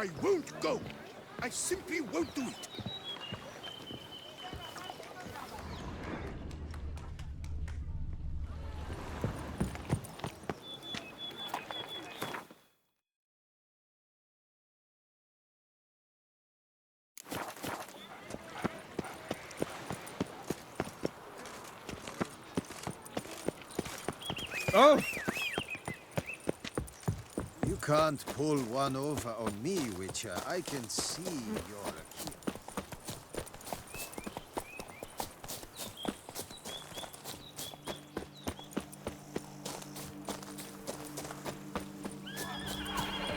I won't go. I simply won't do it. Oh! You can't pull one over on me, Witcher. I can see you're a kid.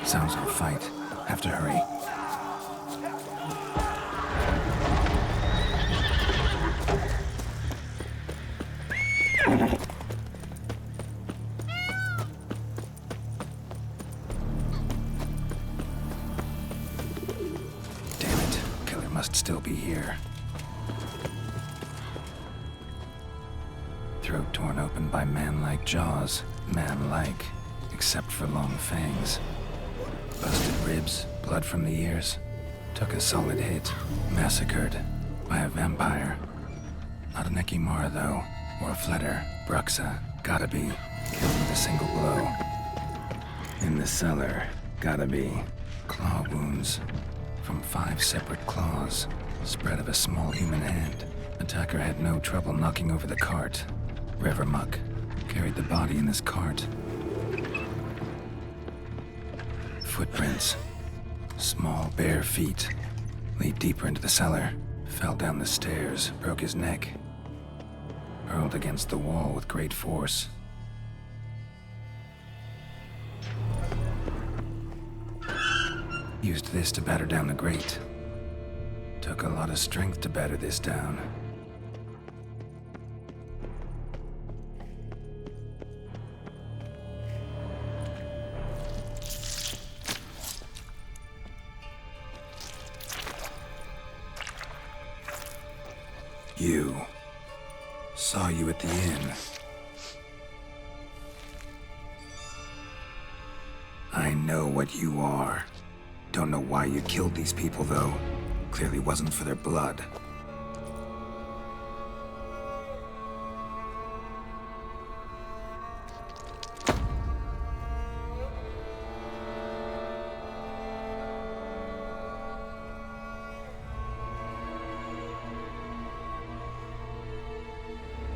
Sounds like a fight. Have to hurry. Damn it. Killer must still be here. Throat torn open by man-like jaws. Man-like, except for long fangs. Busted ribs, blood from the ears. Took a solid hit. Massacred by a vampire. Not an Ekimara, though. Or a Fletter. Bruxa. Gotta be. Killed with a single blow. In the cellar. Gotta be. Claw wounds. From 5 separate claws. Spread of a small human hand. Attacker had no trouble knocking over the cart. Revermuck carried the body in his cart. Footprints. Small, bare feet. Lead deeper into the cellar. Fell down the stairs, broke his neck. Hurled against the wall with great force. Used this to batter down the grate. Took a lot of strength to batter this down. You. Saw you at the inn. I know what you are. Don't know why you killed these people, though. Clearly wasn't for their blood.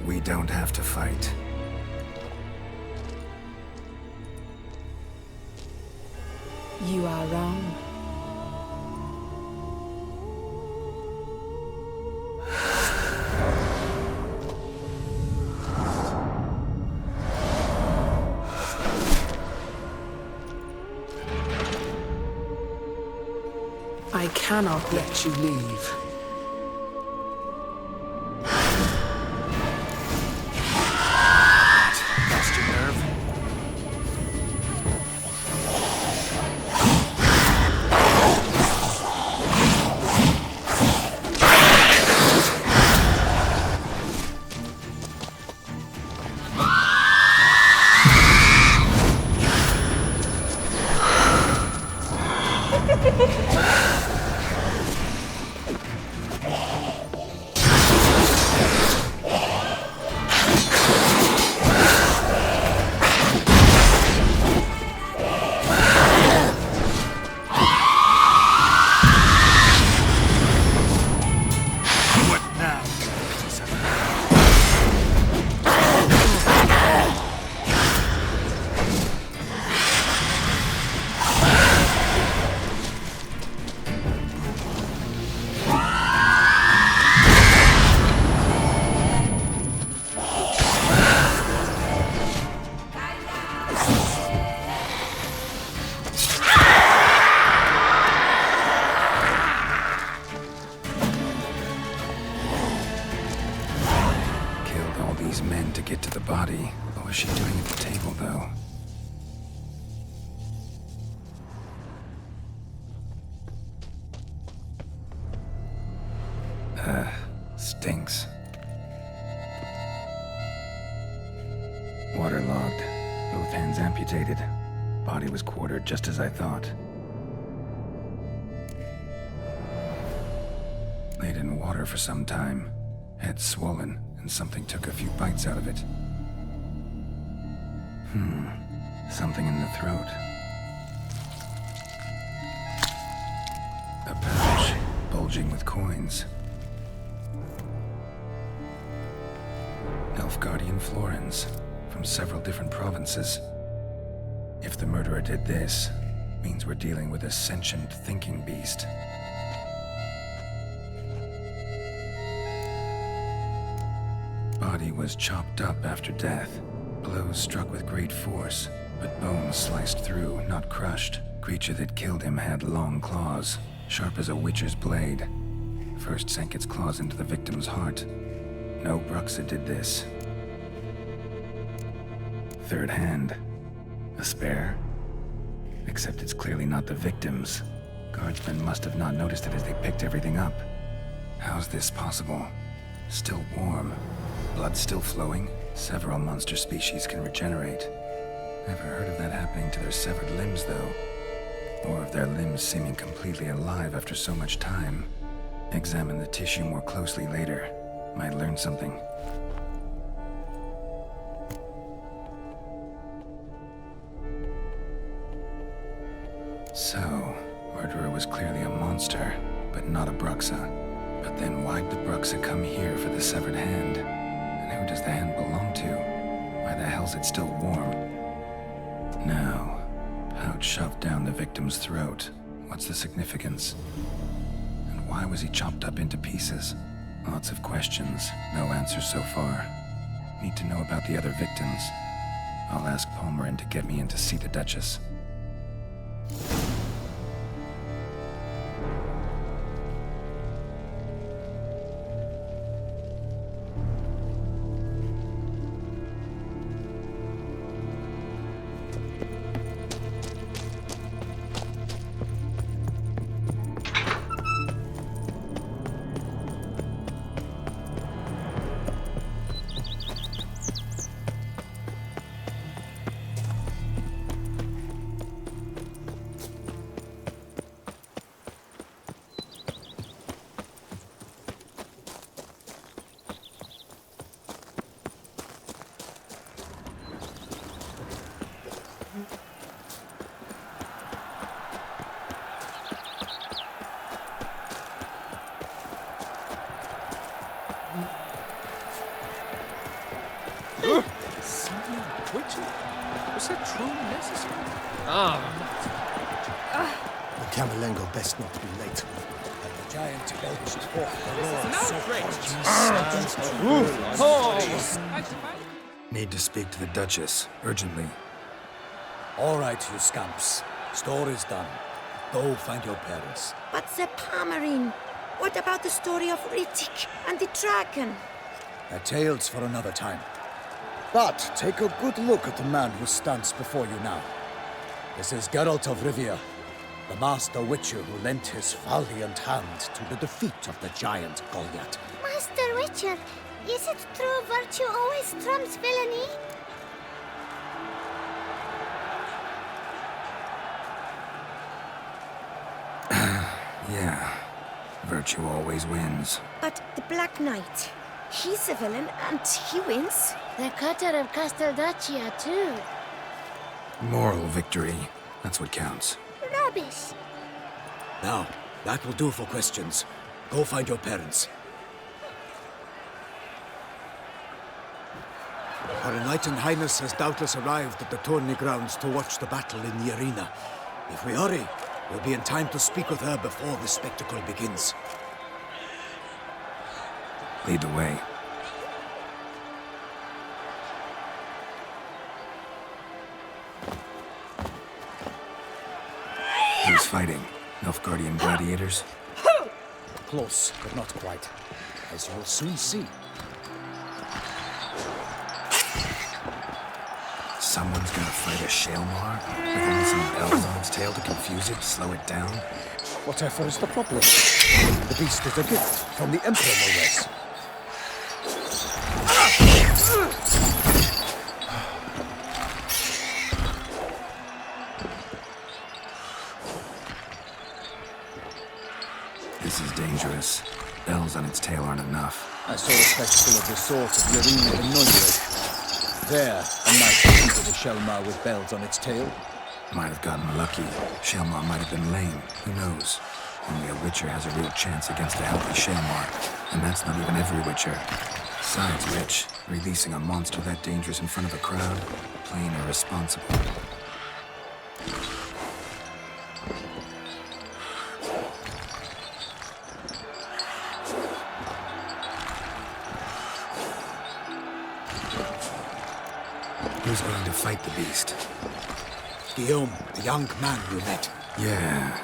We don't have to fight. You are wrong. I cannot let you leave. Lost your nerve? These men to get to the body. What was she doing at the table, though? Stinks. Waterlogged. Both hands amputated. Body was quartered just as I thought. Laid in water for some time. Head swollen, and something took a few bites out of it. Something in the throat. A pouch, bulging with coins. Nilfgaardian florins, from several different provinces. If the murderer did this, means we're dealing with a sentient thinking beast. Body was chopped up after death. Blows struck with great force, but bones sliced through, not crushed. Creature that killed him had long claws, sharp as a witcher's blade. First sank its claws into the victim's heart. No Bruxa did this. Third hand. A spare? Except it's clearly not the victim's. Guardsmen must have not noticed it as they picked everything up. How's this possible? Still warm. Blood still flowing. Several monster species can regenerate. Never heard of that happening to their severed limbs, though. Or of their limbs seeming completely alive after so much time. Examine the tissue more closely later. Might learn something. So, murderer was clearly a monster, but not a Bruxa. But then why'd the Bruxa come here for the severed hand? And who does the hand belong to? Why the hell's it still warm? Now, pouch shoved down the victim's throat. What's the significance? And why was he chopped up into pieces? Lots of questions, no answers so far. Need to know about the other victims. I'll ask Palmerin to get me in to see the Duchess. Was that truly necessary? The Camerlengo best not be late. And the giant belched forth the roar. Need to speak to the Duchess, urgently. All right, you scamps. Store is done. Go find your parents. But the Palmerin, what about the story of Rittik and the dragon? They're tales for another time. But take a good look at the man who stands before you now. This is Geralt of Rivia, the master witcher who lent his valiant hand to the defeat of the giant Goliath. Master Witcher, is it true virtue always trumps villainy? Yeah, virtue always wins. But the Black Knight, he's a villain and he wins. The cutter of Casteldacia, too. Moral victory, that's what counts. Rubbish. Now, that will do for questions. Go find your parents. Her Enlightened Highness has doubtless arrived at the tourney grounds to watch the battle in the arena. If we hurry, we'll be in time to speak with her before the spectacle begins. Lead the way. Who's fighting? Nilfgaardian gladiators? Close, but not quite. As you'll soon see. Someone's gonna fight a Shaelmar? With only some bells on its tail to confuse it, slow it down? Whatever is the problem? The beast is a gift from the Emperor, no less. This is dangerous. bells on its tail aren't enough. I saw a spectacle of the sort of Yerine the Nunnery. There, a knight defeated a Shelmar with bells on its tail. Might have gotten lucky. Shelmar might have been lame. Who knows? Only a Witcher has a real chance against a healthy Shelmar. And that's not even every Witcher. Besides which, releasing a monster that dangerous in front of a crowd, plain irresponsible. Who's going to fight the beast? Guillaume, the young man you met. Yeah.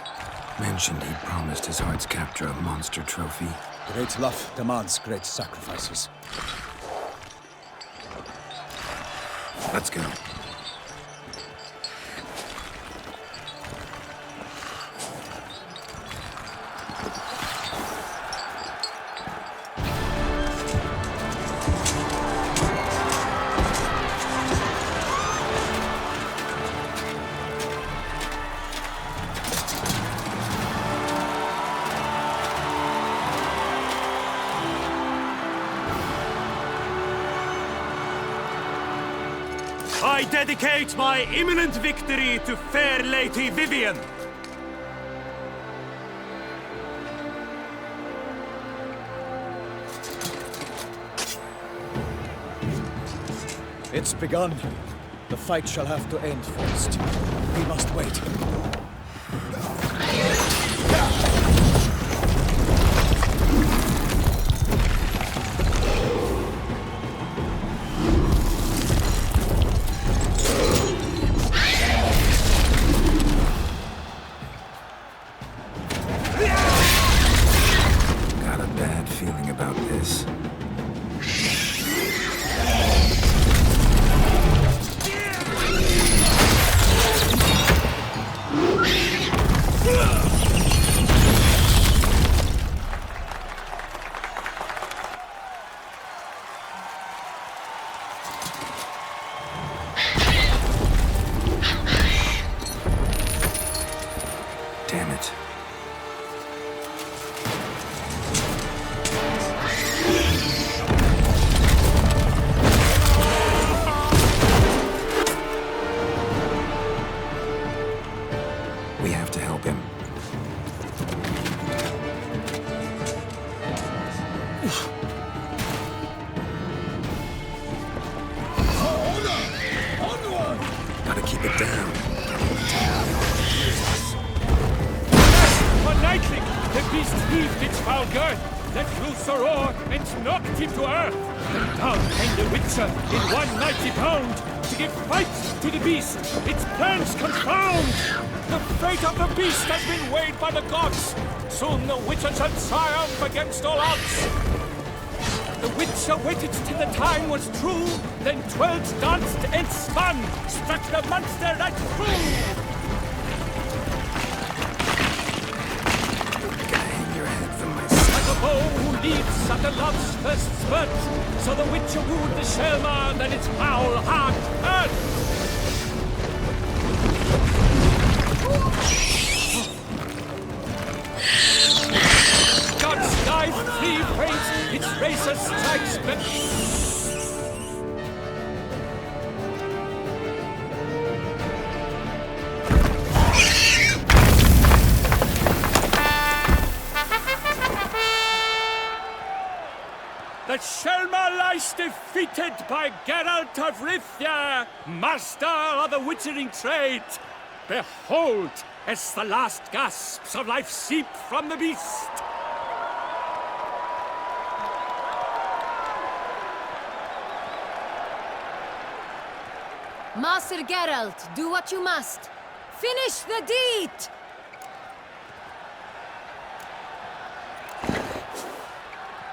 Mentioned he'd promised his heart's captor a monster trophy. Great love demands great sacrifices. Let's go. I dedicate my imminent victory to fair Lady Vivian. It's begun. The fight shall have to end first. We must wait. Got a bad feeling about this. Damn it. We have to help him. Gotta keep it down. For Nightling, the beast heaved its foul girth, let loose a roar, and knocked him to earth. And down came the Witcher in one mighty bound, to give fight to the beast, its plans confound. The fate of the beast has been weighed by the gods. Soon the Witcher shall triumph against all odds. The Witcher waited till the time was true, then twirled, danced, and spun, struck the monster right through. Gotta hang your head from my side. Like a bow who leaps at the love's first spurt, so the Witcher wooed the Shelmar, then its foul heart hurt. God's life free waits, its racer strikes back. The Shelmar lies defeated by Geralt of Rivia, master of the witchering trade. Behold, as the last gasps of life seep from the beast. Master Geralt, do what you must. Finish the deed!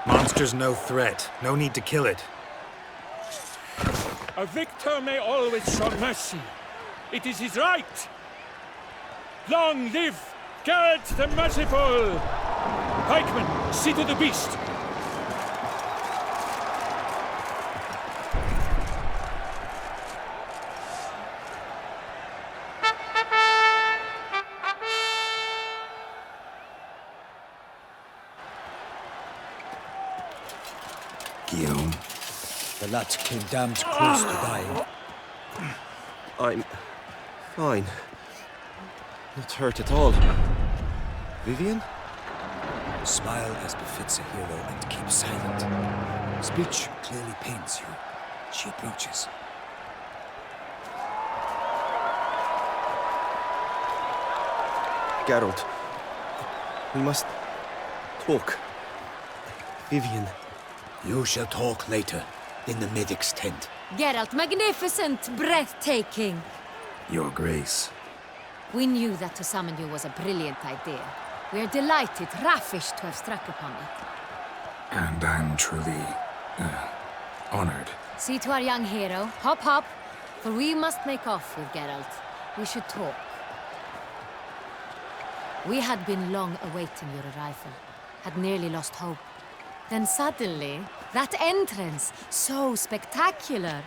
Monster's no threat. No need to kill it. A victor may always show mercy. It is his right. Long live Geralt the Merciful! Pikemen, see to the beast. Guillaume? The lad came damned close to dying. I'm fine. Not hurt at all. Vivian? Smile as befits a hero and keep silent. Speech clearly pains you. She approaches. Geralt. We must talk. Vivian. You shall talk later, in the medic's tent. Geralt, magnificent, breathtaking. Your Grace. We knew that to summon you was a brilliant idea. We are delighted, ravished to have struck upon it. And I'm truly, honored. See to our young hero. Hop, hop. For we must make off with Geralt. We should talk. We had been long awaiting your arrival. Had nearly lost hope. Then suddenly, that entrance, so spectacular.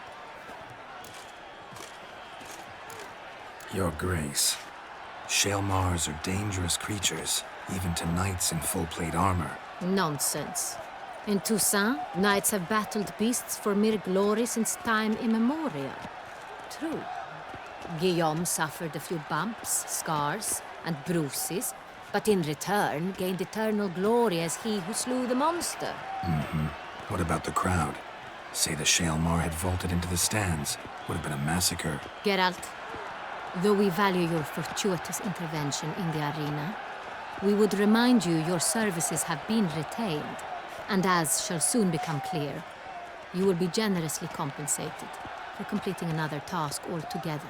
Your Grace. Shaelmars are dangerous creatures, even to knights in full plate armor. Nonsense. In Toussaint, knights have battled beasts for mere glory since time immemorial. True. Guillaume suffered a few bumps, scars, and bruises, but in return gained eternal glory as he who slew the monster. What about the crowd? Say the Shaelmar had vaulted into the stands. Would have been a massacre. Geralt, though we value your fortuitous intervention in the arena, we would remind you your services have been retained, and as shall soon become clear, you will be generously compensated for completing another task altogether.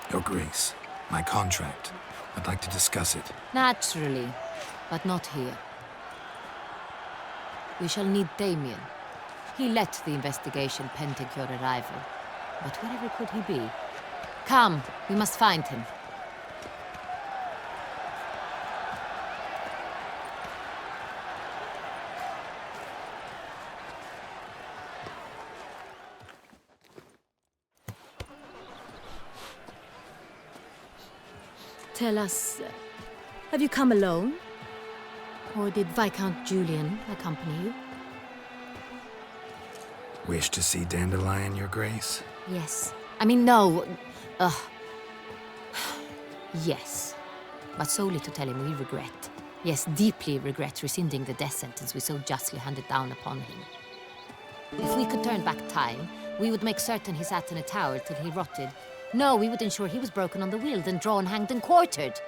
Your Grace, my contract. I'd like to discuss it. Naturally, but not here. We shall need Damien. He let the investigation pending your arrival. But wherever could he be? Come, we must find him. Tell us, have you come alone? Or did Viscount Julian accompany you? Wish to see Dandelion, Your Grace? Yes. I mean, no. Yes. But solely to tell him we regret. Yes, deeply regret rescinding the death sentence we so justly handed down upon him. If we could turn back time, we would make certain he sat in a tower till he rotted. No, we would ensure he was broken on the wheel, then drawn, hanged, and quartered.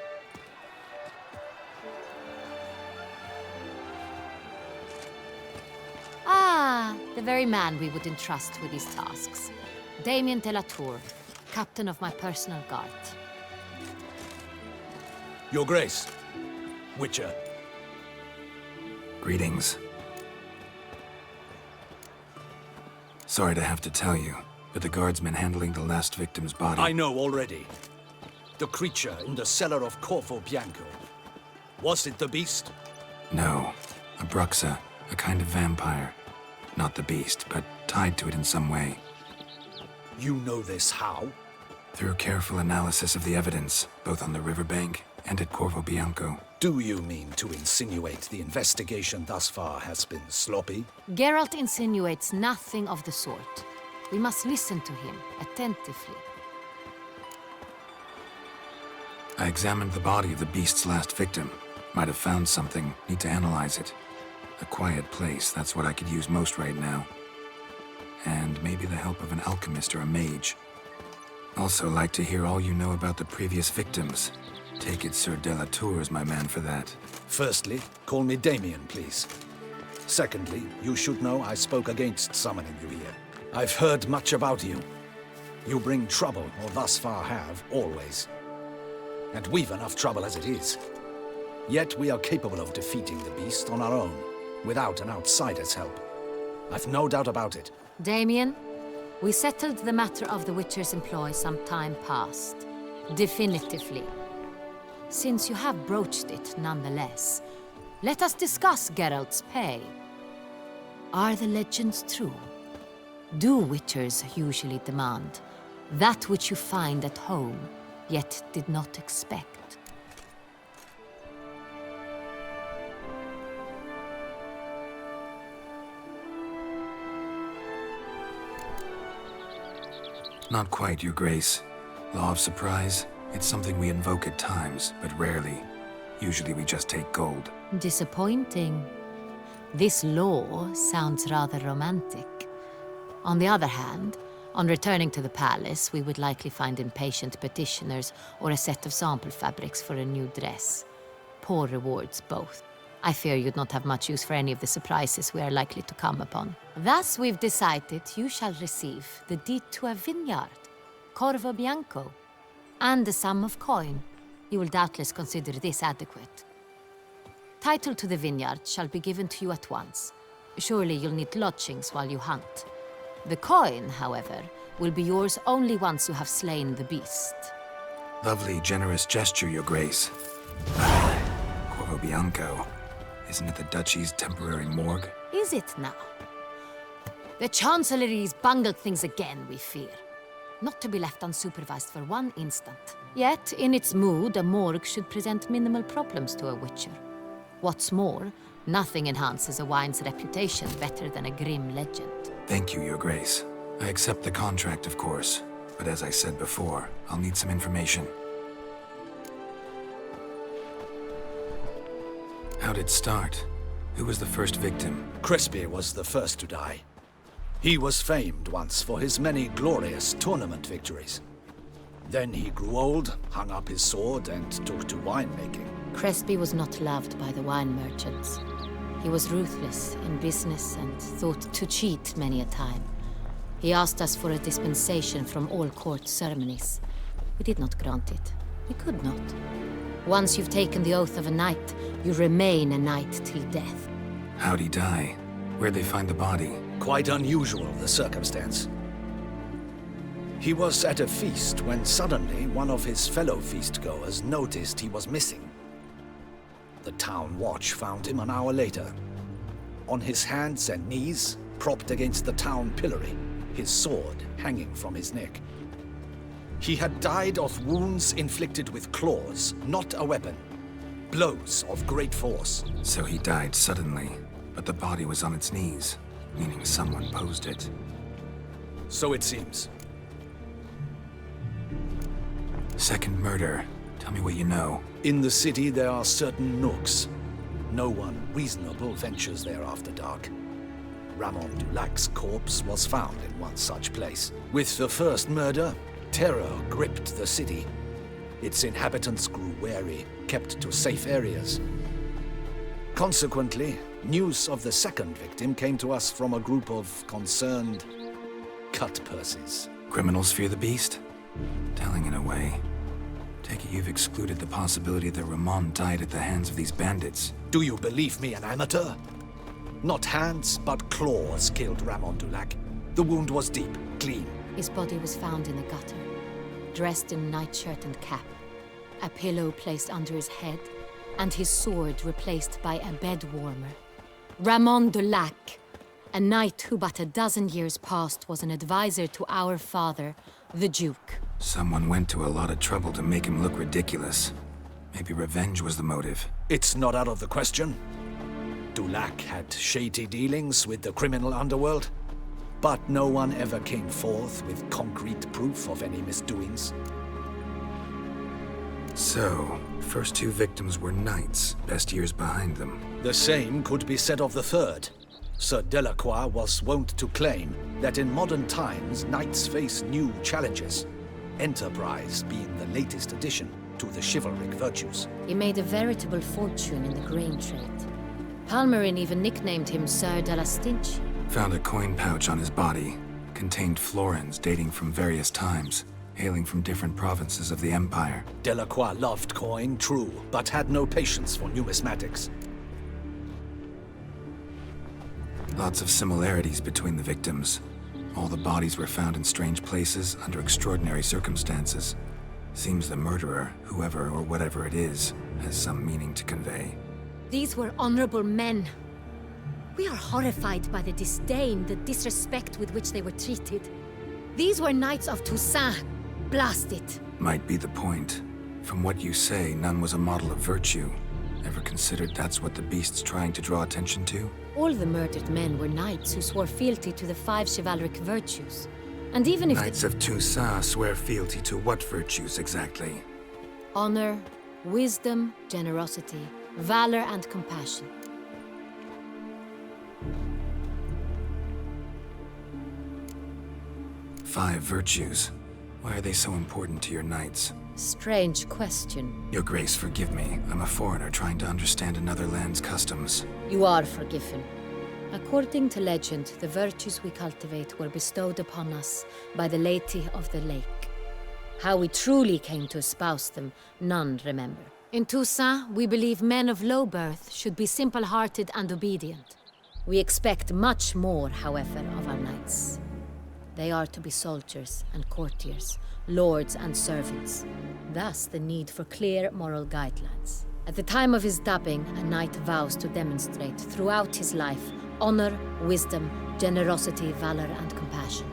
Ah, the very man we would entrust with these tasks. Damien de la Tour, captain of my personal guard. Your Grace, Witcher. Greetings. Sorry to have to tell you, but the guardsman handling the last victim's body... I know already. The creature in the cellar of Corvo Bianco. Was it the beast? No. A Bruxa, a kind of vampire. Not the beast, but tied to it in some way. You know this how? Through careful analysis of the evidence, both on the riverbank and at Corvo Bianco. Do you mean to insinuate the investigation thus far has been sloppy? Geralt insinuates nothing of the sort. We must listen to him attentively. I examined the body of the beast's last victim. Might have found something. Need to analyze it. A quiet place, that's what I could use most right now. And maybe the help of an alchemist or a mage. Also like to hear all you know about the previous victims. Take it Sir de la Tour is my man for that. Firstly, call me Damien, please. Secondly, you should know I spoke against summoning you here. I've heard much about you. You bring trouble, or thus far have, always. And we've enough trouble as it is. Yet we are capable of defeating the beast on our own, without an outsider's help. I've no doubt about it. Damien, we settled the matter of the Witcher's employ some time past. Definitively. Since you have broached it nonetheless, let us discuss Geralt's pay. Are the legends true? Do Witchers usually demand that which you find at home, yet did not expect? Not quite, Your Grace. Law of surprise, it's something we invoke at times, but rarely. Usually we just take gold. Disappointing. This law sounds rather romantic. On the other hand, on returning to the palace, we would likely find impatient petitioners or a set of sample fabrics for a new dress. Poor rewards, both. I fear you'd not have much use for any of the surprises we are likely to come upon. Thus, we've decided you shall receive the deed to a vineyard, Corvo Bianco, and a sum of coin. You will doubtless consider this adequate. Title to the vineyard shall be given to you at once. Surely you'll need lodgings while you hunt. The coin, however, will be yours only once you have slain the beast. Lovely, generous gesture, Your Grace. Corvo Bianco. Isn't it the Duchy's temporary morgue? Is it now? The Chancellery's bungled things again, we fear. Not to be left unsupervised for one instant. Yet, in its mood, a morgue should present minimal problems to a witcher. What's more, nothing enhances a wine's reputation better than a grim legend. Thank you, Your Grace. I accept the contract, of course. But as I said before, I'll need some information. How'd it start? Who was the first victim? Crespi was the first to die. He was famed once for his many glorious tournament victories. Then he grew old, hung up his sword, and took to winemaking. Crespi was not loved by the wine merchants. He was ruthless in business and thought to cheat many a time. He asked us for a dispensation from all court ceremonies. We did not grant it. We could not. Once you've taken the oath of a knight, you remain a knight till death. How'd he die? Where'd they find the body? Quite unusual, the circumstance. He was at a feast when suddenly one of his fellow feastgoers noticed he was missing. The town watch found him an hour later. On his hands and knees, propped against the town pillory, his sword hanging from his neck. He had died of wounds inflicted with claws, not a weapon. Blows of great force. So he died suddenly, but the body was on its knees, meaning someone posed it. So it seems. Second murder. Tell me what you know. In the city there are certain nooks. No one reasonable ventures there after dark. Ramon Dulac's corpse was found in one such place. With the first murder, terror gripped the city. Its inhabitants grew wary, kept to safe areas. Consequently, news of the second victim came to us from a group of concerned cut-purses. Criminals fear the beast? Telling in a way. Take it you've excluded the possibility that Ramon died at the hands of these bandits. Do you believe me an amateur? Not hands, but claws killed Ramon Dulac. The wound was deep, clean. His body was found in a gutter, dressed in nightshirt and cap, a pillow placed under his head, and his sword replaced by a bed warmer. Ramon Dulac, a knight who but a dozen years past was an advisor to our father, the Duke. Someone went to a lot of trouble to make him look ridiculous. Maybe revenge was the motive. It's not out of the question. Dulac had shady dealings with the criminal underworld, but no one ever came forth with concrete proof of any misdoings. So, first two victims were knights, best years behind them. The same could be said of the third. Sir Delacroix was wont to claim that in modern times, knights face new challenges, enterprise being the latest addition to the chivalric virtues. He made a veritable fortune in the grain trade. Palmerin even nicknamed him Sir de la Stinch. Found a coin pouch on his body. Contained florins dating from various times, hailing from different provinces of the Empire. Delacroix loved coin, true, but had no patience for numismatics. Lots of similarities between the victims. All the bodies were found in strange places under extraordinary circumstances. Seems the murderer, whoever or whatever it is, has some meaning to convey. These were honorable men. We are horrified by the disdain, the disrespect with which they were treated. These were knights of Toussaint. Blast it. Might be the point. From what you say, none was a model of virtue. Ever considered that's what the beast's trying to draw attention to? All the murdered men were knights who swore fealty to the 5 chivalric virtues. And even if Knights of Toussaint swear fealty to what virtues exactly? honor, wisdom, generosity, valor, and compassion. Five virtues. Why are they so important to your knights? Strange question. Your Grace, forgive me. I'm a foreigner trying to understand another land's customs. You are forgiven. According to legend, the virtues we cultivate were bestowed upon us by the Lady of the Lake. How we truly came to espouse them, none remember. In Toussaint, we believe men of low birth should be simple-hearted and obedient. We expect much more, however, of our knights. They are to be soldiers and courtiers, lords and servants. Thus, the need for clear moral guidelines. At the time of his dubbing, a knight vows to demonstrate throughout his life honor, wisdom, generosity, valor, and compassion.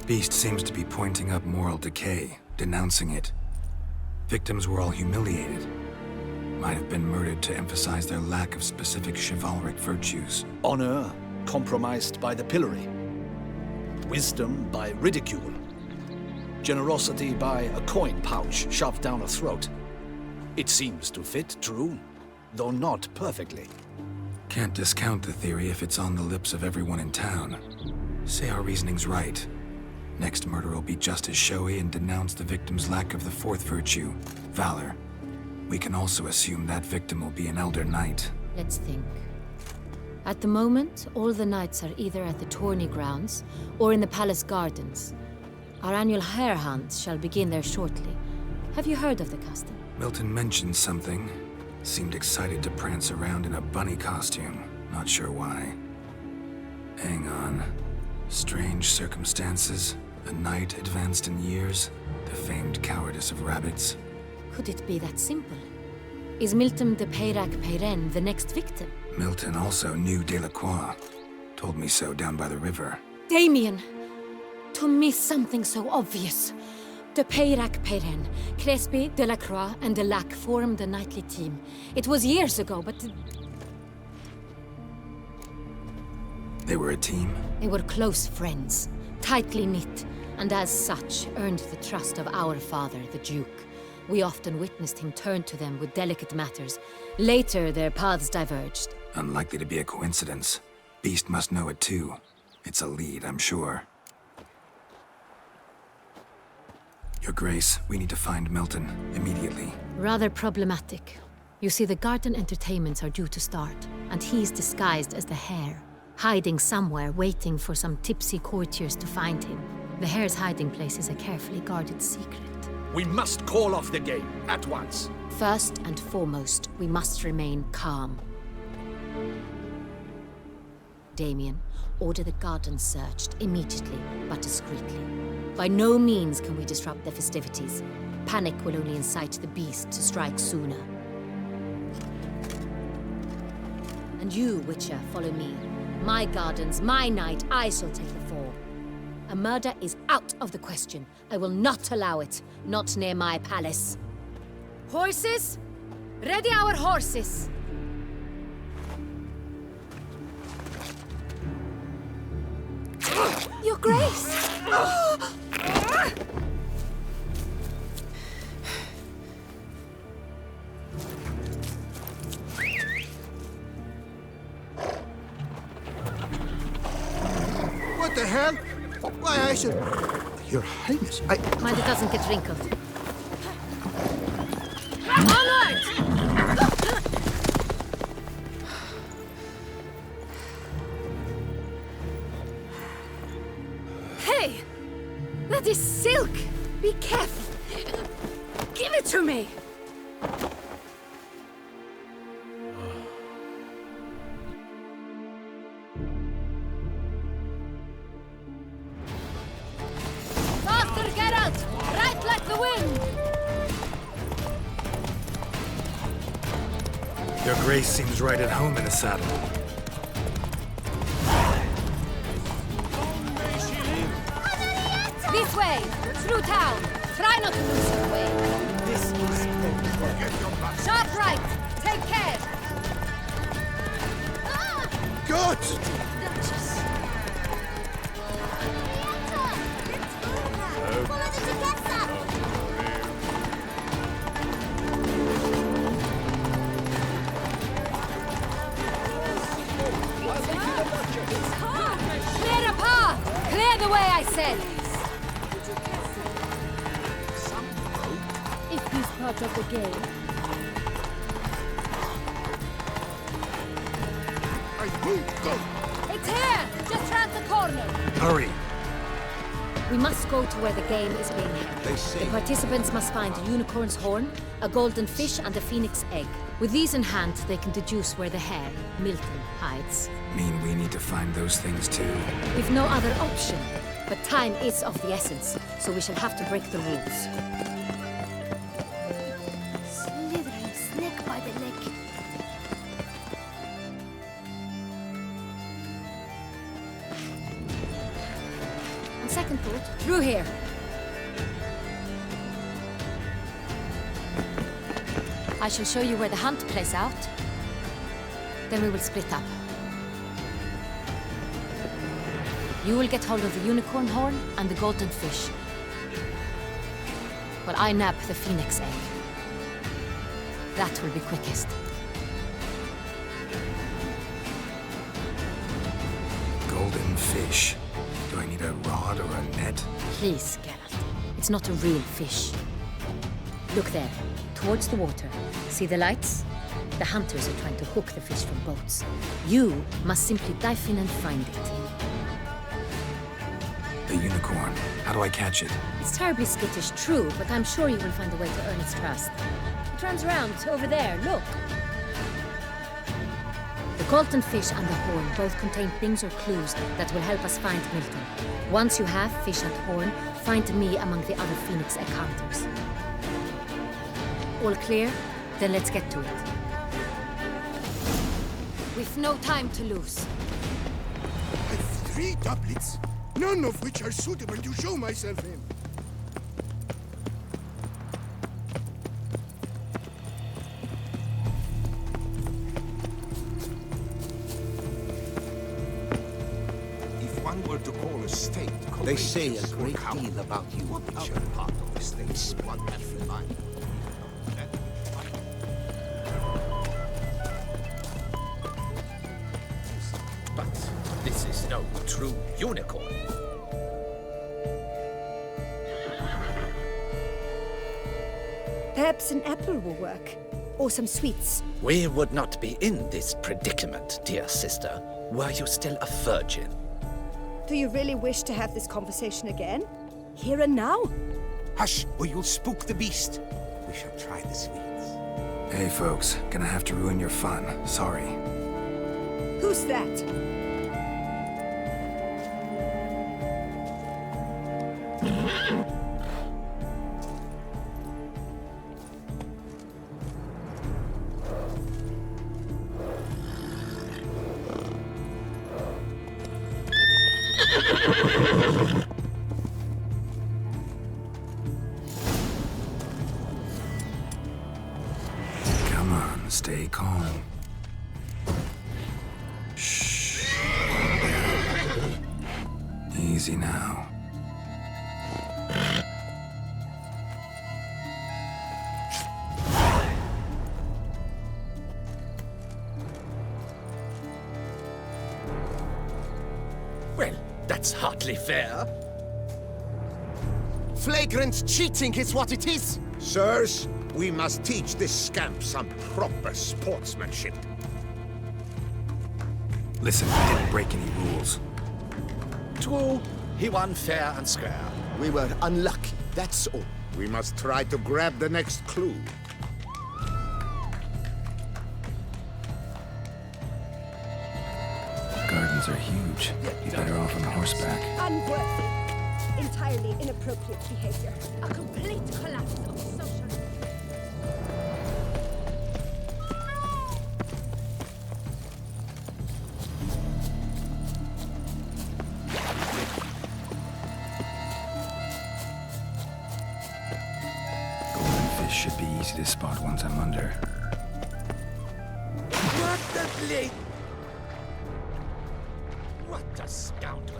Beast seems to be pointing up moral decay, denouncing it. Victims were all humiliated. Might have been murdered to emphasize their lack of specific chivalric virtues. Honor compromised by the pillory. Wisdom by ridicule. Generosity by a coin pouch shoved down a throat. It seems to fit, true, though not perfectly. Can't discount the theory if it's on the lips of everyone in town. Say our reasoning's right. Next murder will be just as showy and denounce the victim's lack of the fourth virtue, valor. We can also assume that victim will be an elder knight. Let's think. At the moment, all the knights are either at the tourney grounds or in the palace gardens. Our annual hare hunt shall begin there shortly. Have you heard of the custom? Milton mentioned something. Seemed excited to prance around in a bunny costume. Not sure why. Hang on. Strange circumstances. A knight advanced in years. The famed cowardice of rabbits. Could it be that simple? Is Milton de Peyrac-Peyren the next victim? Milton also knew Delacroix. Told me so down by the river. Damien! To miss something so obvious. De Peyrac-Peyren, Crespi, Delacroix, and Delac formed a knightly team. It was years ago, but... They were a team? They were close friends, tightly knit, and as such earned the trust of our father, the Duke. We often witnessed him turn to them with delicate matters. Later, their paths diverged. Unlikely to be a coincidence. Beast must know it too. It's a lead, I'm sure. Your Grace, we need to find Milton, immediately. Rather problematic. You see, the garden entertainments are due to start, and he's disguised as the hare, hiding somewhere, waiting for some tipsy courtiers to find him. The hare's hiding place is a carefully guarded secret. We must call off the game, at once. First and foremost, we must remain calm. Damien, order the garden searched immediately, but discreetly. By no means can we disrupt the festivities. Panic will only incite the beast to strike sooner. And you, Witcher, follow me. My gardens, my night, I shall take the fall. A murder is out of the question. I will not allow it. Not near my palace. Horses? Ready our horses! Your Grace! What the hell? Why, I should... Your Highness, I... Mind it doesn't get wrinkled. Onward! Hey! That is silk! Be careful! Give it to me! Faster, Geralt! Right like the wind! Your Grace seems right at home in a saddle. This way! Through town! Try not to lose your way! This is... Sharp right! Take care! God! Clear a path! Clear the way, I said! If he's part of the game. I won't go! It's here! Just round the corner! Hurry! We must go to where the game is being held. They say- The participants must find a unicorn's horn, a golden fish, and a phoenix egg. With these in hand, they can deduce where the hare, Milton, hides. Mean we need to find those things too? We've no other option. But time is of the essence, so we shall have to break the rules. Slithering snake by the neck. On second thought, through here. I shall show you where the hunt plays out. Then we will split up. You will get hold of the unicorn horn and the golden fish, while I nab the phoenix egg. That will be quickest. Golden fish. Do I need a rod or a net? Please, Geralt. It's not a real fish. Look there, towards the water. See the lights? The hunters are trying to hook the fish from boats. You must simply dive in and find it. The unicorn. How do I catch it? It's terribly skittish, true, but I'm sure you will find a way to earn its trust. It runs around over there, look. The golden fish and the horn both contain things or clues that will help us find Milton. Once you have fish and horn, find me among the other phoenix egg hunters. All clear? Then let's get to it. We've no time to lose. I've 3 doublets, none of which are suitable to show myself in. If one were to call a state, They say a courageous or great cowardly, deal about you, what Witcher. other part of this thing would one have in mind? But this is no true unicorn. Perhaps an apple will work. Or some sweets. We would not be in this predicament, dear sister, were you still a virgin. Do you really wish to have this conversation again? Here and now? Hush, or you'll spook the beast. We shall try the sweets. Hey folks, gonna have to ruin your fun. Sorry. Who's that? Come on, stay calm. Shh. Easy now. Well, that's hardly fair. Flagrant cheating is what it is! Sirs, we must teach this scamp some proper sportsmanship. Listen, I didn't break any rules. True, he won fair and square. We were unlucky, that's all. We must try to grab the next clue. Gardens are huge. Be better off on horseback. Unworthy. Entirely inappropriate behavior. A complete collapse of social... Golden fish should be easy to spot once I'm under. What the blade? What a scoundrel.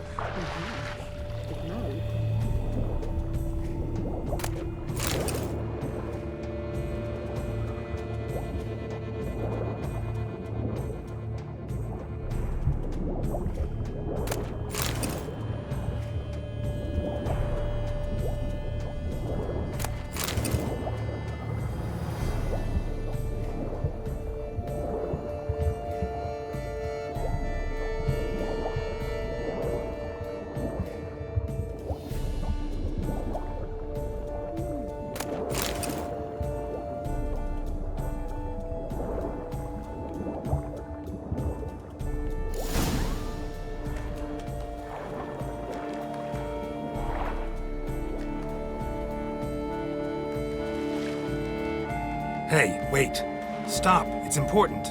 Hey, wait. Stop. It's important.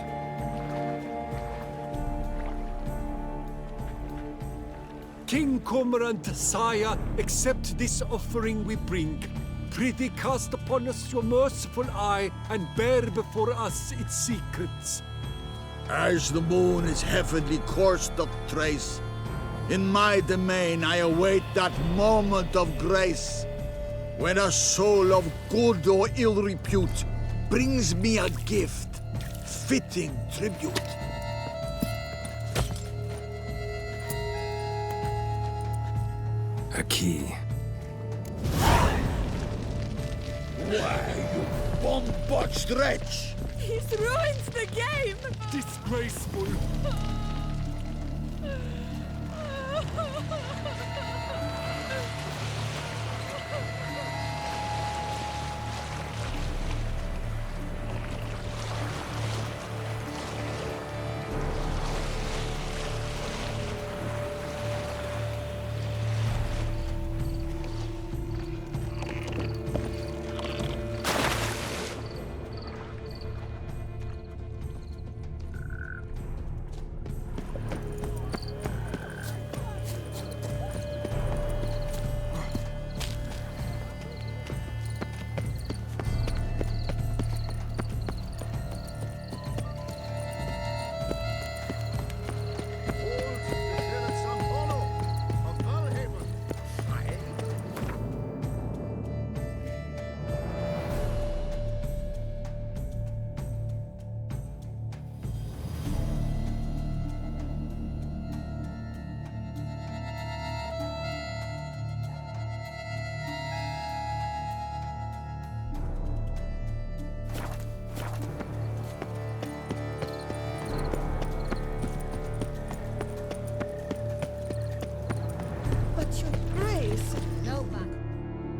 King Cormorant, sire, accept this offering we bring. Prithee cast upon us your merciful eye, and bear before us its secrets. As the moon is heavenly course doth trace, in my domain I await that moment of grace, when a soul of good or ill repute brings me a gift, fitting tribute. A key. Why, you bomb-botched wretch! He's ruined the game! Disgraceful!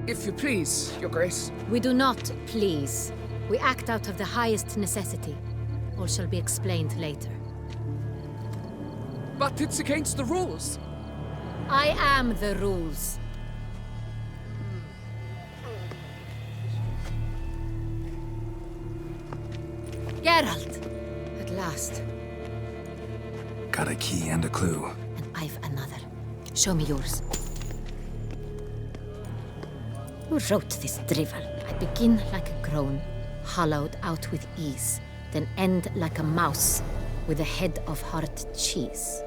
If you please, Your Grace. We do not please. We act out of the highest necessity. All shall be explained later. But it's against the rules. I am the rules. Geralt! At last. Got a key and a clue. And I've another. Show me yours. Who wrote this drivel? I begin like a groan, hollowed out with ease, then end like a mouse with a head of hard cheese.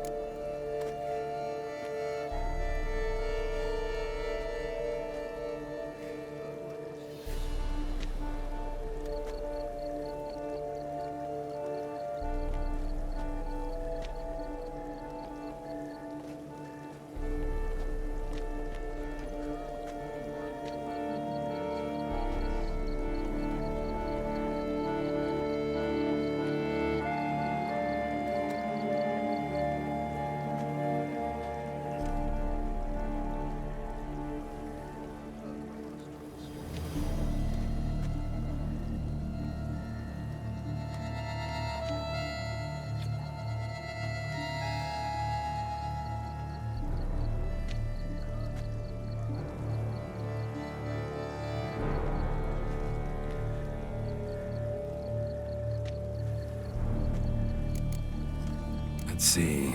Let's see.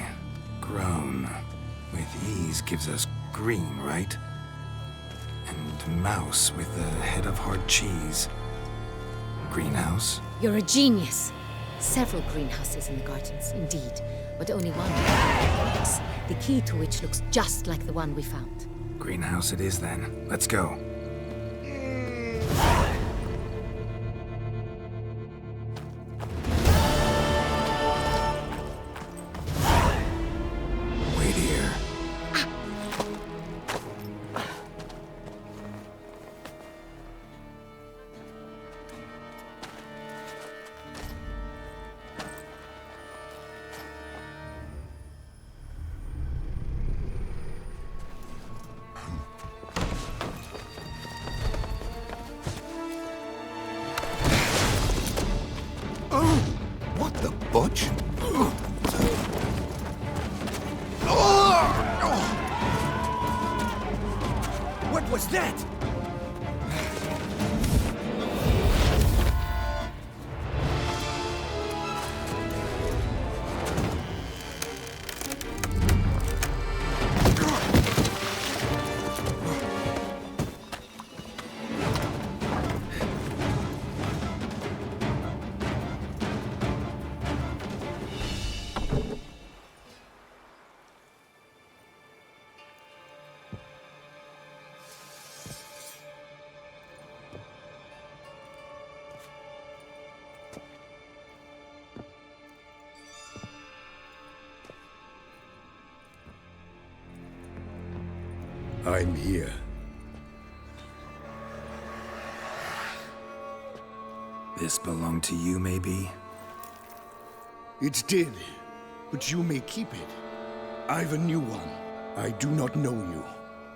Grown. With ease gives us green, right? And mouse with the head of hard cheese. Greenhouse? You're a genius. Several greenhouses in the gardens, indeed, but only one box, the key to which looks just like the one we found. Greenhouse it is then. Let's go. Wait here. What the butch? What was that? I'm here. This belonged to you, maybe? It did, but you may keep it. I've a new one. I do not know you.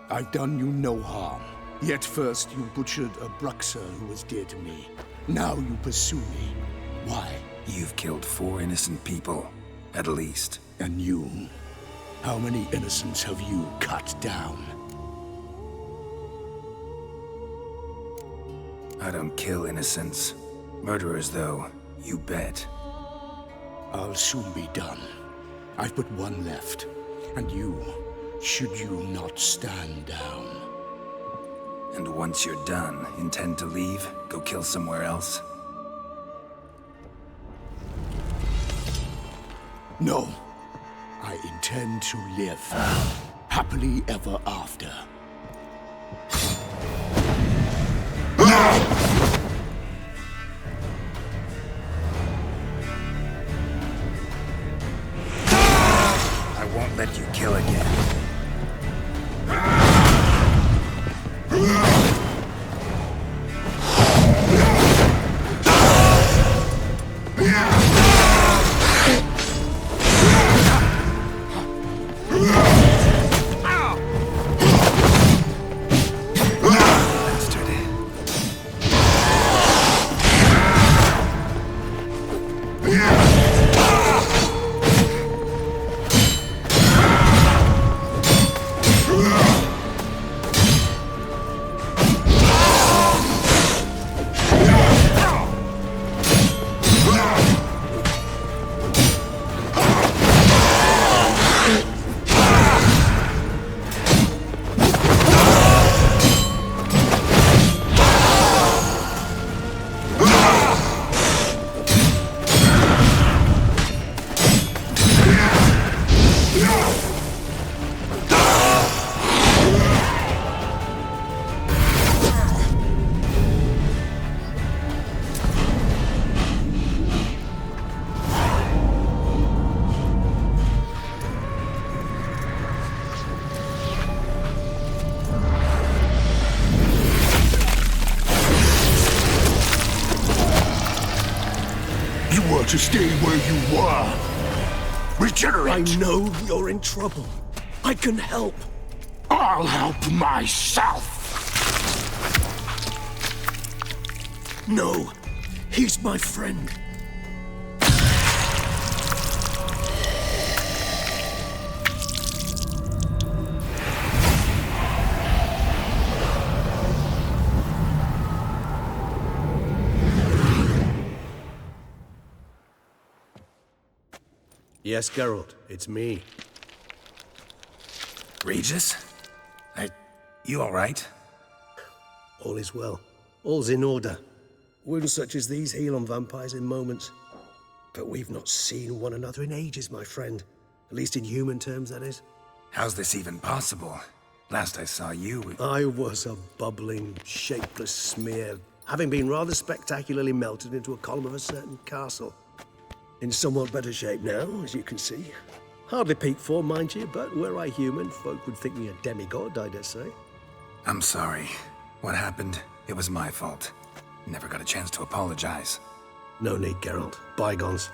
I've done you no harm. Yet first you butchered a Bruxer who was dear to me. Now you pursue me. Why? You've killed 4 innocent people, at least. And you? How many innocents have you cut down? I don't kill innocents. Murderers, though, you bet. I'll soon be done. I've but one left. And you, should you not stand down. And once you're done, intend to leave? Go kill somewhere else? No. I intend to live. Happily ever after. I won't let you kill again. To stay where you were. Regenerate! I know you're in trouble. I can help. I'll help myself! No, he's my friend. Yes, Geralt, it's me. Regis? You all right? All is well. All's in order. Wounds such as these heal on vampires in moments. But we've not seen one another in ages, my friend. At least in human terms, that is. How's this even possible? Last I saw you... I was a bubbling, shapeless smear, having been rather spectacularly melted into a column of a certain castle. In somewhat better shape now, as you can see. Hardly peak form, mind you, but were I human, folk would think me a demigod, I dare say. I'm sorry. What happened? It was my fault. Never got a chance to apologize. No need, Geralt. Bygones.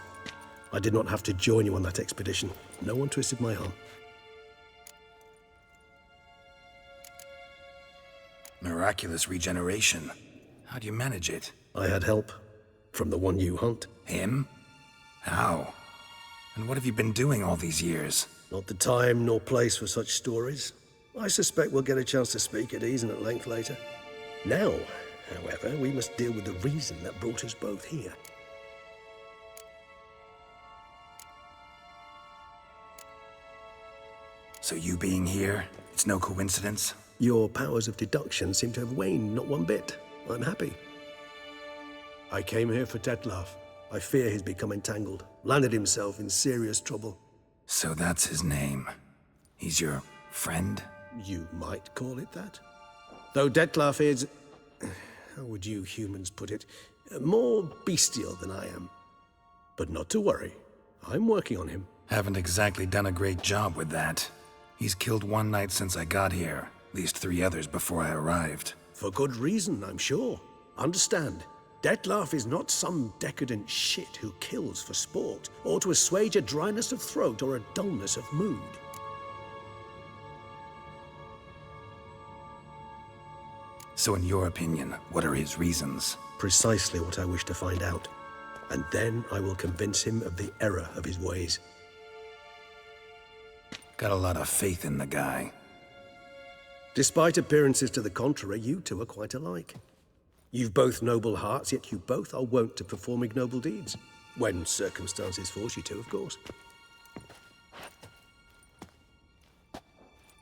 I did not have to join you on that expedition. No one twisted my arm. Miraculous regeneration. How do you manage it? I had help. From the one you hunt. Him? How? And what have you been doing all these years? Not the time nor place for such stories. I suspect we'll get a chance to speak at ease and at length later. Now, however, we must deal with the reason that brought us both here. So you being here, it's no coincidence? Your powers of deduction seem to have waned not one bit. I'm happy. I came here for Detlef. I fear he's become entangled, landed himself in serious trouble. So that's his name. He's your friend? You might call it that. Though Detlef is, how would you humans put it, more bestial than I am. But not to worry, I'm working on him. Haven't exactly done a great job with that. He's killed one knight since I got here. At least 3 others before I arrived. For good reason, I'm sure. Understand, Dettlaff is not some decadent shit who kills for sport, or to assuage a dryness of throat or a dullness of mood. So in your opinion, what are his reasons? Precisely what I wish to find out. And then I will convince him of the error of his ways. Got a lot of faith in the guy. Despite appearances to the contrary, you two are quite alike. You've both noble hearts, yet you both are wont to perform ignoble deeds. When circumstances force you to, of course.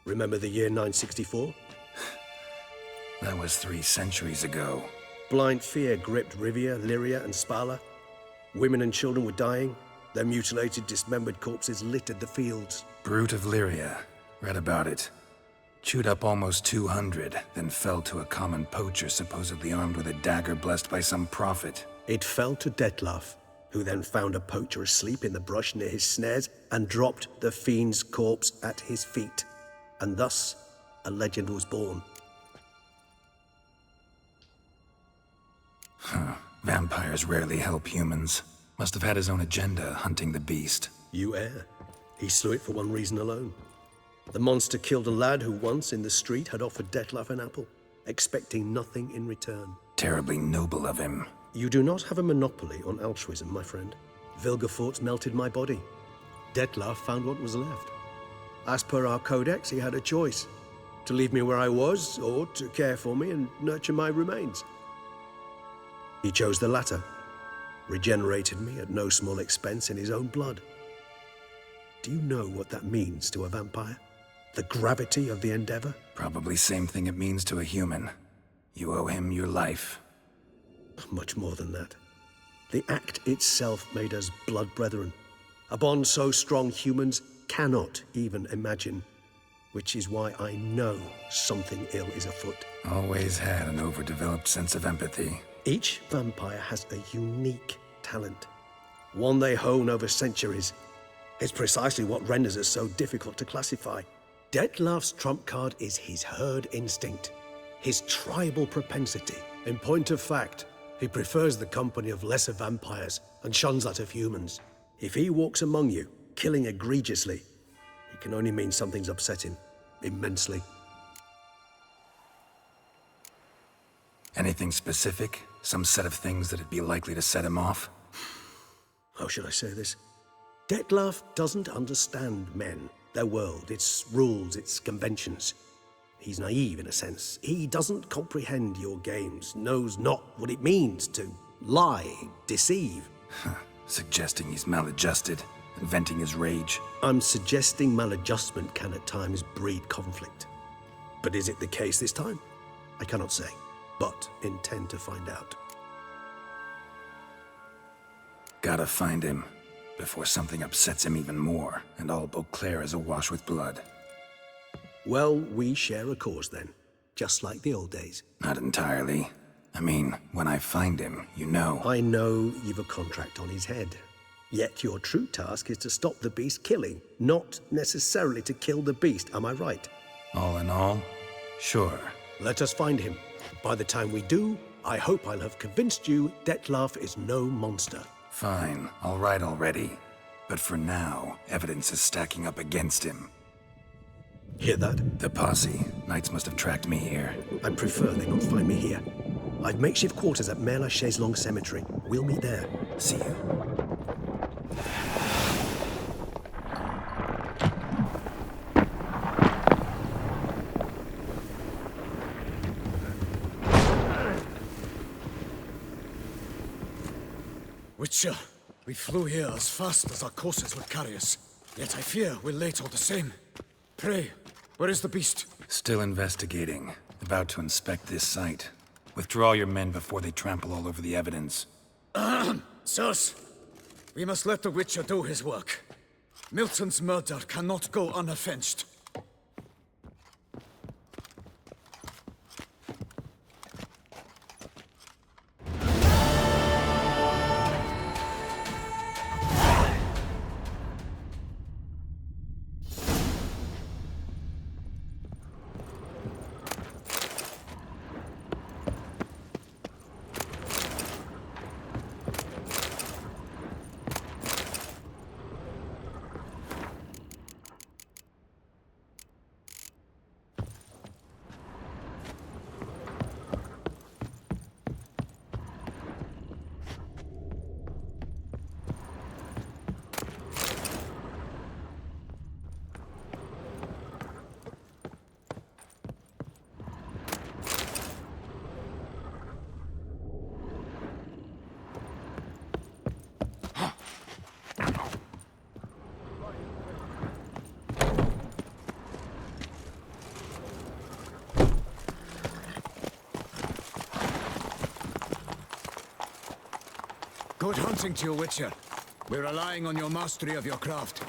Remember the year 964? That was 3 centuries ago. Blind fear gripped Rivia, Lyria, and Spala. Women and children were dying. Their mutilated, dismembered corpses littered the fields. Brute of Lyria. Read about it. Chewed up almost 200, then fell to a common poacher supposedly armed with a dagger blessed by some prophet. It fell to Dettlaff, who then found a poacher asleep in the brush near his snares and dropped the fiend's corpse at his feet. And thus, a legend was born. Huh. Vampires rarely help humans. Must have had his own agenda, hunting the beast. You err. He slew it for one reason alone. The monster killed a lad who once, in the street, had offered Dettlaff an apple, expecting nothing in return. Terribly noble of him. You do not have a monopoly on altruism, my friend. Vilgefortz melted my body. Dettlaff found what was left. As per our codex, he had a choice. To leave me where I was, or to care for me and nurture my remains. He chose the latter. Regenerated me at no small expense in his own blood. Do you know what that means to a vampire? The gravity of the endeavor? Probably same thing it means to a human. You owe him your life. Much more than that. The act itself made us blood brethren. A bond so strong humans cannot even imagine. Which is why I know something ill is afoot. Always had an overdeveloped sense of empathy. Each vampire has a unique talent. One they hone over centuries. It's precisely what renders us so difficult to classify. Dettlaff's trump card is his herd instinct, his tribal propensity. In point of fact, he prefers the company of lesser vampires and shuns that of humans. If he walks among you, killing egregiously, it can only mean something's upset him, immensely. Anything specific? Some set of things that'd be likely to set him off? How should I say this? Dettlaff doesn't understand men, their world, its rules, its conventions. He's naive in a sense. He doesn't comprehend your games, knows not what it means to lie, deceive. Suggesting he's maladjusted and venting his rage. I'm suggesting maladjustment can at times breed conflict. But is it the case this time? I cannot say, but intend to find out. Gotta find him before something upsets him even more, and all Beauclair is awash with blood. Well, we share a cause then, just like the old days. Not entirely. I mean, when I find him, you know. I know you've a contract on his head. Yet your true task is to stop the beast killing, not necessarily to kill the beast, am I right? All in all, sure. Let us find him. By the time we do, I hope I'll have convinced you Dettlaff is no monster. Fine, all right already. But for now, evidence is stacking up against him. Hear that? The posse. Knights must have tracked me here. I prefer they not find me here. I've makeshift quarters at Mère Lachaise Long Cemetery. We'll meet there. See you. Witcher, we flew here as fast as our courses would carry us. Yet I fear we're late all the same. Pray, where is the beast? Still investigating. About to inspect this site. Withdraw your men before they trample all over the evidence. Sirs, we must let the Witcher do his work. Milton's murder cannot go unavenged. Good hunting to you, Witcher. We're relying on your mastery of your craft.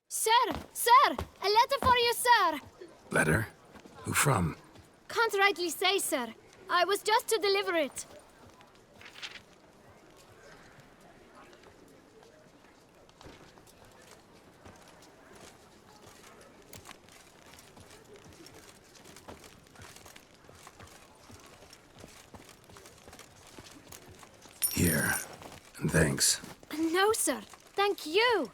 Sir! Sir! A letter for you, sir! Letter? Who from? Can't rightly say, sir. I was just to deliver it. Here. And thanks. No, sir. Thank you.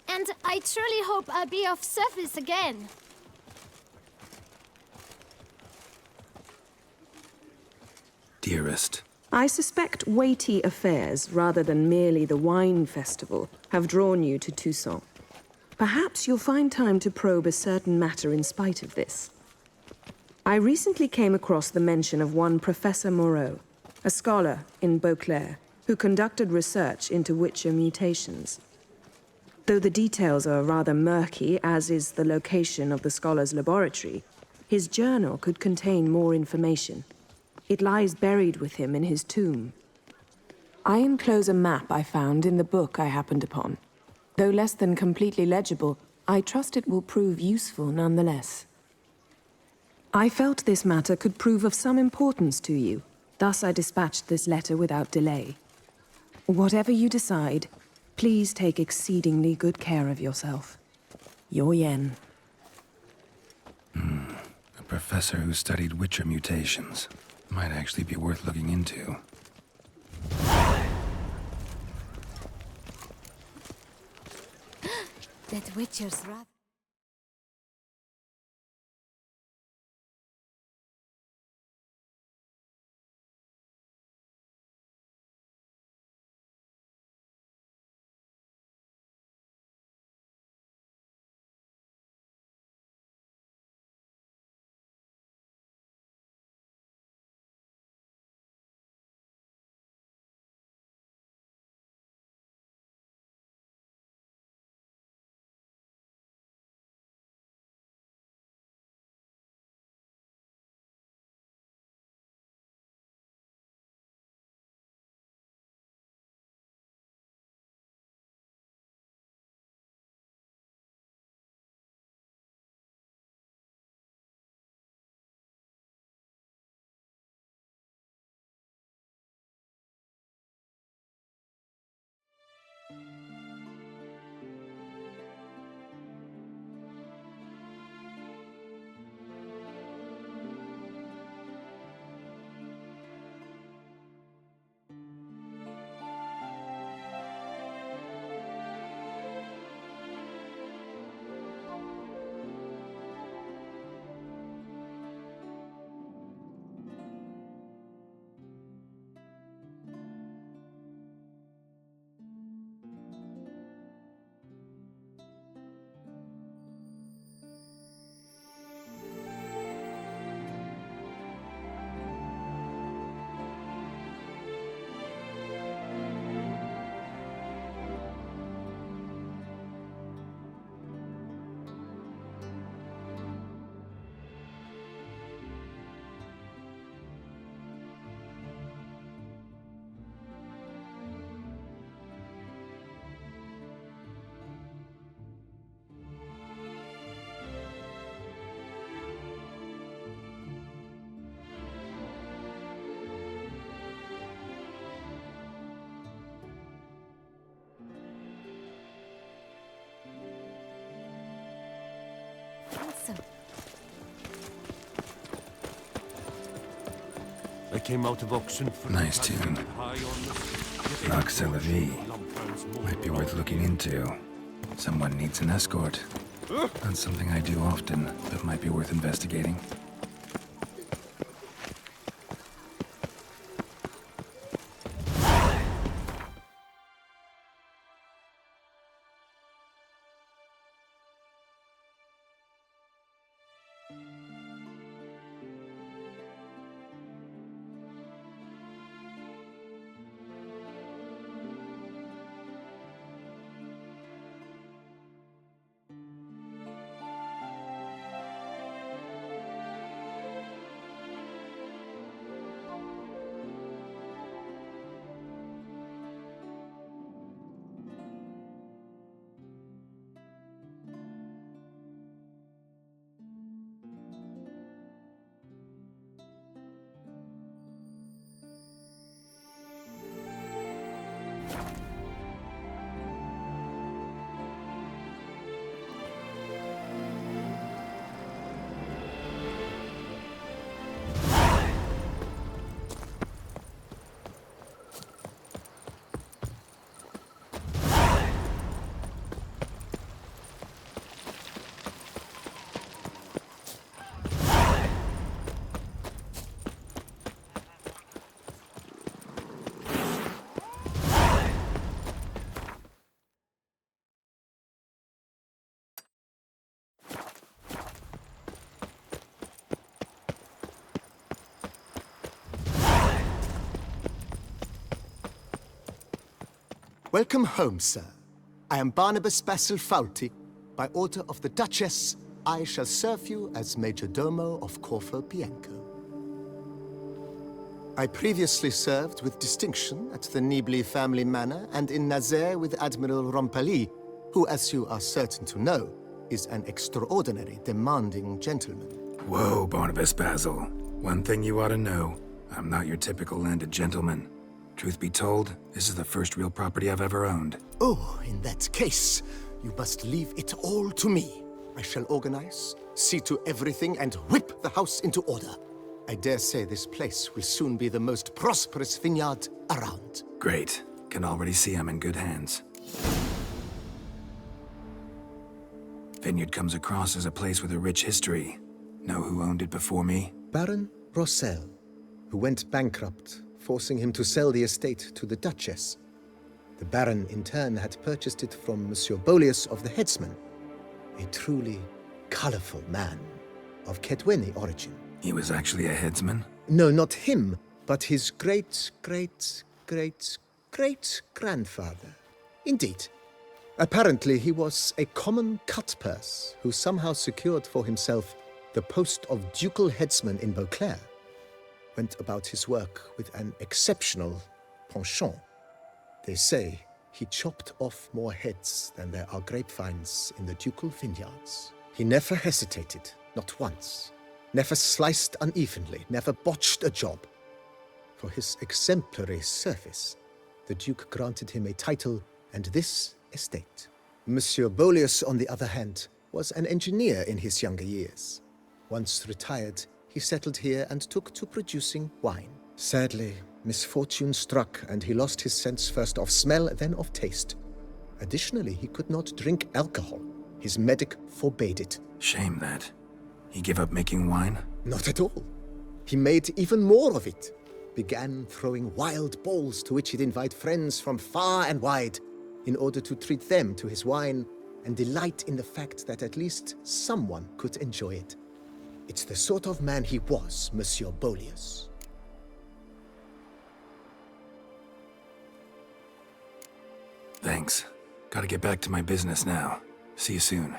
And I truly hope I'll be of service again. Dearest. I suspect weighty affairs, rather than merely the wine festival, have drawn you to Toussaint. Perhaps you'll find time to probe a certain matter in spite of this. I recently came across the mention of one Professor Moreau, a scholar in Beauclair, who conducted research into Witcher mutations. Though the details are rather murky, as is the location of the scholar's laboratory, his journal could contain more information. It lies buried with him in his tomb. I enclose a map I found in the book I happened upon. Though less than completely legible, I trust it will prove useful nonetheless. I felt this matter could prove of some importance to you, thus I dispatched this letter without delay. Whatever you decide, please take exceedingly good care of yourself. Your Yen. A professor who studied Witcher mutations. Might actually be worth looking into. That Witcher's rather... came out of auction for Nice tune. Nox a la vie. Might be worth looking into. Someone needs an escort. Not something I do often, but might be worth investigating. Welcome home, sir. I am Barnabas Basil Faulty. By order of the Duchess, I shall serve you as Major Domo of Corfu Bianco. I previously served with distinction at the Nibli family manor and in Nazaire with Admiral Rompali, who, as you are certain to know, is an extraordinary, demanding gentleman. Whoa, Barnabas Basil. One thing you ought to know. I'm not your typical landed gentleman. Truth be told, this is the first real property I've ever owned. Oh, in that case, you must leave it all to me. I shall organize, see to everything, and whip the house into order. I dare say this place will soon be the most prosperous vineyard around. Great. Can already see I'm in good hands. Vineyard comes across as a place with a rich history. Know who owned it before me? Baron Rossel, who went bankrupt, forcing him to sell the estate to the Duchess. The Baron, in turn, had purchased it from Monsieur Bolius of the Headsman, a truly colorful man of Kedweni origin. He was actually a headsman? No, not him, but his great-great-great-great-grandfather. Indeed. Apparently, he was a common cut-purse who somehow secured for himself the post of ducal headsman in Beauclair. Went about his work with an exceptional penchant. They say he chopped off more heads than there are grapevines in the ducal vineyards. He never hesitated, not once. Never sliced unevenly, never botched a job. For his exemplary service, the Duke granted him a title and this estate. Monsieur Bolius, on the other hand, was an engineer in his younger years. Once retired, he settled here and took to producing wine. Sadly, misfortune struck and he lost his sense first of smell, then of taste. Additionally, he could not drink alcohol. His medic forbade it. Shame that. He gave up making wine? Not at all. He made even more of it. Began throwing wild balls to which he'd invite friends from far and wide in order to treat them to his wine and delight in the fact that at least someone could enjoy it. It's the sort of man he was, Monsieur Bolius. Thanks. Gotta get back to my business now. See you soon.